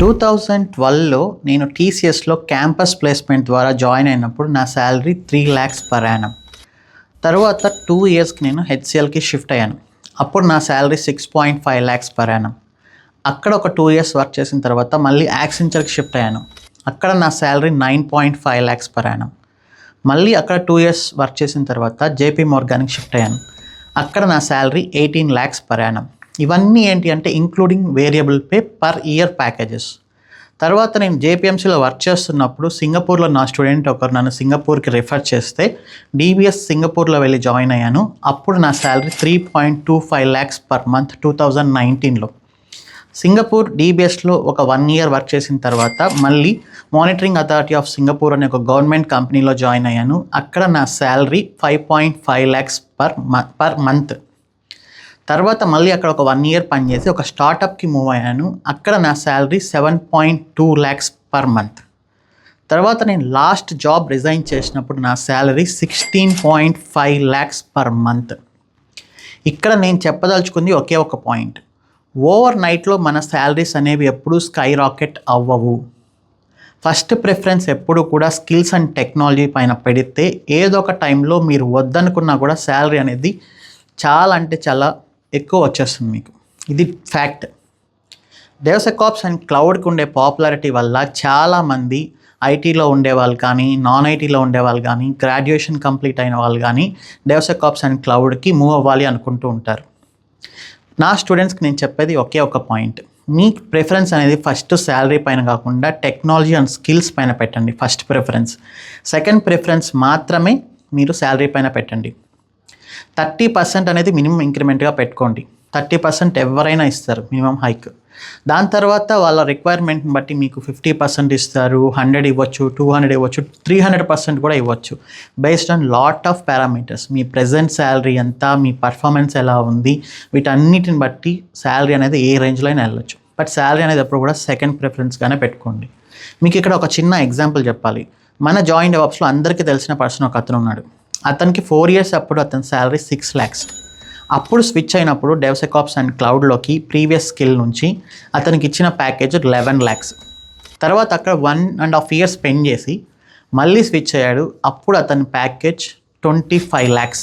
2012లో నేను టీసీఎస్లో campus placement ద్వారా join అయినప్పుడు నా శాలరీ 3 lakhs పర్ యానం. తర్వాత 2 yearsకి నేను హెచ్సిఎల్కి షిఫ్ట్ అయ్యాను. అప్పుడు నా శాలరీ 6.5 lakhs పర్ యానం. అక్కడ ఒక 2 years వర్క్ చేసిన తర్వాత మళ్ళీ యాక్సెంచర్కి షిఫ్ట్ అయ్యాను. అక్కడ నా శాలరీ 9.5 lakhs పర్ యానం. మళ్ళీ అక్కడ 2 years వర్క్ చేసిన తర్వాత జేపీ మోర్గాన్కి షిఫ్ట్ అయ్యాను. అక్కడ నా శాలరీ 18 lakhs పర్ యానం. ఇవన్నీ ఏంటి అంటే including variable pay per year packages. తర్వాత నేను జేపీఎంసీలో వర్క్ చేస్తున్నప్పుడు సింగపూర్లో నా స్టూడెంట్ ఒకరు నన్ను సింగపూర్కి రిఫర్ చేస్తే డీబీఎస్ సింగపూర్లో వెళ్ళి జాయిన్ అయ్యాను. అప్పుడు నా శాలరీ 3.25 lakhs పర్ మంత్ 2019లో. సింగపూర్ డీబీఎస్లో ఒక 1 year వర్క్ చేసిన తర్వాత మళ్ళీ మానిటరింగ్ అథారిటీ ఆఫ్ సింగపూర్ అనే ఒక గవర్నమెంట్ కంపెనీలో జాయిన్ అయ్యాను. అక్కడ నా శాలరీ 5.5 lakhs పర్ మంత్. తర్వాత మళ్ళీ అక్కడ ఒక 1 year పనిచేసి ఒక స్టార్టప్కి మూవ్ అయ్యాను. అక్కడ నా శాలరీ 7.2 lakhs పర్ మంత్. తర్వాత నేను లాస్ట్ జాబ్ రిజైన్ చేసినప్పుడు నా శాలరీ 16.5 lakhs పర్ మంత్. ఇక్కడ నేను చెప్పదలుచుకుంది ఒకే ఒక పాయింట్. ఓవర్ నైట్లో మన శాలరీస్ అనేవి ఎప్పుడూ స్కై రాకెట్ అవ్వవు. ఫస్ట్ ప్రిఫరెన్స్ ఎప్పుడు కూడా స్కిల్స్ అండ్ టెక్నాలజీ పైన పెడితే ఏదో ఒక టైంలో మీరు వద్దనుకున్నా కూడా శాలరీ అనేది చాలా అంటే చాలా ఎక్కువ వచ్చేస్తుంది మీకు. ఇది ఫ్యాక్ట్. డెవసెకాప్స్ అండ్ క్లౌడ్కి ఉండే పాపులారిటీ వల్ల చాలామంది ఐటీలో ఉండేవాళ్ళు కానీ నాన్ ఐటీలో ఉండేవాళ్ళు కానీ గ్రాడ్యుయేషన్ కంప్లీట్ అయిన వాళ్ళు కానీ డెవసెకాప్స్ అండ్ క్లౌడ్కి మూవ్ అవ్వాలి అనుకుంటూ ఉంటారు. నా స్టూడెంట్స్కి నేను చెప్పేది ఒకే ఒక పాయింట్. మీ ప్రిఫరెన్స్ అనేది ఫస్ట్ శాలరీ పైన కాకుండా టెక్నాలజీ అండ్ స్కిల్స్ పైన పెట్టండి ఫస్ట్ ప్రిఫరెన్స్. సెకండ్ ప్రిఫరెన్స్ మాత్రమే మీరు శాలరీ పైన పెట్టండి. 30% అనేది మినిమం ఇంక్రిమెంట్గా పెట్టుకోండి. 30% ఎవరైనా ఇస్తారు మినిమం హైక్. దాని తర్వాత వాళ్ళ రిక్వైర్మెంట్ని బట్టి మీకు 50% ఇస్తారు, 100 ఇవ్వచ్చు, 200 ఇవ్వచ్చు, 300% కూడా ఇవ్వచ్చు. Based on lot of parameters. Me present salary ఎంత, మీ పర్ఫార్మెన్స్ ఎలా ఉంది, వీటన్నిటిని బట్టి శాలరీ అనేది ఏ రేంజ్లో అయినా వెళ్ళొచ్చు. బట్ శాలరీ అనేది ఎప్పుడు కూడా సెకండ్ ప్రిఫరెన్స్గానే పెట్టుకోండి. మీకు ఇక్కడ ఒక చిన్న ఎగ్జాంపుల్ చెప్పాలి. మన జాయిన్ డెవాప్స్లో అందరికీ తెలిసిన పర్సన్ ఒక అతను ఉన్నాడు. అతనికి 4 years అప్పుడు అతని శాలరీ 6 lakhs. అప్పుడు స్విచ్ అయినప్పుడు డెవసెకాప్స్ అండ్ క్లౌడ్లోకి ప్రీవియస్ స్కిల్ నుంచి అతనికి ఇచ్చిన ప్యాకేజ్ 11 lakhs. తర్వాత అక్కడ 1.5 years స్పెండ్ చేసి మళ్ళీ స్విచ్ అయ్యాడు. అప్పుడు అతని package 25 lakhs.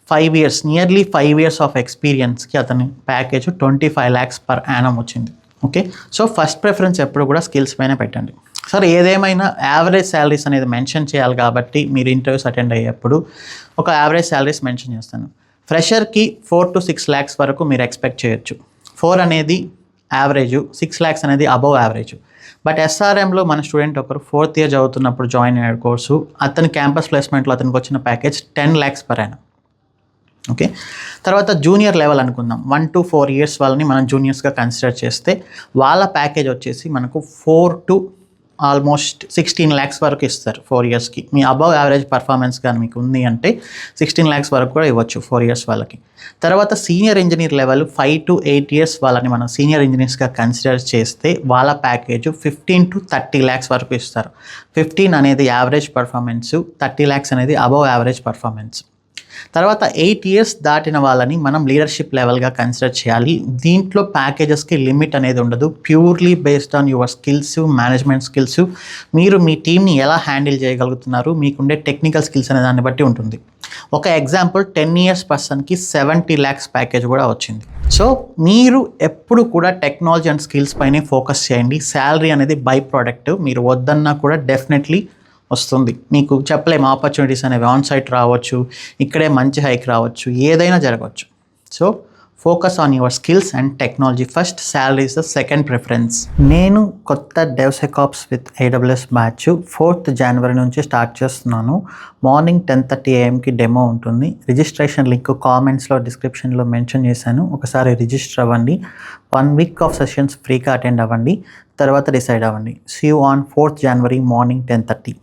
5 years, nearly 5 years of ఎక్స్పీరియన్స్కి అతని ప్యాకేజ్ 25 lakhs పర్ యానం వచ్చింది. ఓకే, సో ఫస్ట్ ప్రిఫరెన్స్ ఎప్పుడు కూడా స్కిల్స్ పైన పెట్టండి. సరే, ఏదేమైనా యావరేజ్ శాలరీస్ అనేది మెన్షన్ చేయాలి కాబట్టి మీరు ఇంటర్వ్యూస్ అటెండ్ అయ్యేప్పుడు ఒక యావరేజ్ శాలరీస్ మెన్షన్ చేస్తాను. ఫ్రెషర్కి 4 to 6 lakhs వరకు మీరు ఎక్స్పెక్ట్ చేయొచ్చు. 4 అనేది యావరేజ్, 6 lakhs అనేది అబవ్ యావరేజ్. బట్ ఎస్ఆర్ఎంలో మన స్టూడెంట్ ఒకరు 4th year చదువుతున్నప్పుడు జాయిన్ అయ్యే కోర్సు అతని క్యాంపస్ ప్లేస్మెంట్లో అతనికి వచ్చిన package 10 lakhs per annum. Okay, తర్వాత జూనియర్ లెవెల్ అనుకుందాం. 1 to 4 years వాళ్ళని మనం జూనియర్స్గా కన్సిడర్ చేస్తే వాళ్ళ ప్యాకేజ్ వచ్చేసి మనకు 4 to ఆల్మోస్ట్ 16 lakhs వరకు ఇస్తారు 4 yearsకి. మీ అబవ్ యావరేజ్ పర్ఫార్మెన్స్ కానీ మీకు ఉంది అంటే 16 lakhs వరకు కూడా ఇవ్వచ్చు 4 years వాళ్ళకి. తర్వాత senior engineer level 5 to 8 years వాళ్ళని మనం సీనియర్ ఇంజనీర్స్గా కన్సిడర్ చేస్తే వాళ్ళ ప్యాకేజ్ 15 to 30 lakhs వరకు ఇస్తారు. 15 అనేది యావరేజ్ పర్ఫార్మెన్స్, 30 lakhs అనేది అబవ్ యావరేజ్ పర్ఫార్మెన్స్. తర్వాత 8 years దాటిన వాళ్ళని మనం లీడర్షిప్ లెవెల్గా కన్సిడర్ చేయాలి. దీంట్లో ప్యాకేజెస్కి లిమిట్ అనేది ఉండదు. Purely based on your skills, management skills, మీరు మీ టీమ్ని ఎలా హ్యాండిల్ చేయగలుగుతున్నారు, మీకుండే టెక్నికల్ స్కిల్స్ అనే దాన్ని బట్టి ఉంటుంది. ఒక ఎగ్జాంపుల్, 10 years పర్సన్కి 70 lakhs ప్యాకేజ్ కూడా వచ్చింది. సో మీరు ఎప్పుడు కూడా టెక్నాలజీ అండ్ స్కిల్స్ పైనే ఫోకస్ చేయండి. శాలరీ అనేది బై ప్రోడక్ట్. మీరు వద్దన్నా కూడా డెఫినెట్లీ వస్తుంది. మీకు చెప్పలేము, ఆపర్చునిటీస్ అనేవి ఆన్ సైట్ రావచ్చు, ఇక్కడే మంచి హైక్ రావచ్చు, ఏదైనా జరగవచ్చు. So focus on your skills and technology first, salary is the second preference. నేను కొత్త DevSecOps with AWS batch 4th January నుంచి స్టార్ట్ చేస్తున్నాను. మార్నింగ్ 10:30 AM డెమో ఉంటుంది. రిజిస్ట్రేషన్ లింక్ కామెంట్స్లో, డిస్క్రిప్షన్లో మెన్షన్ చేశాను. ఒకసారి రిజిస్టర్ అవ్వండి. 1 week ఆఫ్ సెషన్స్ ఫ్రీగా అటెండ్ అవ్వండి. తర్వాత డిసైడ్ అవ్వండి. See you on 4th January morning 10:30.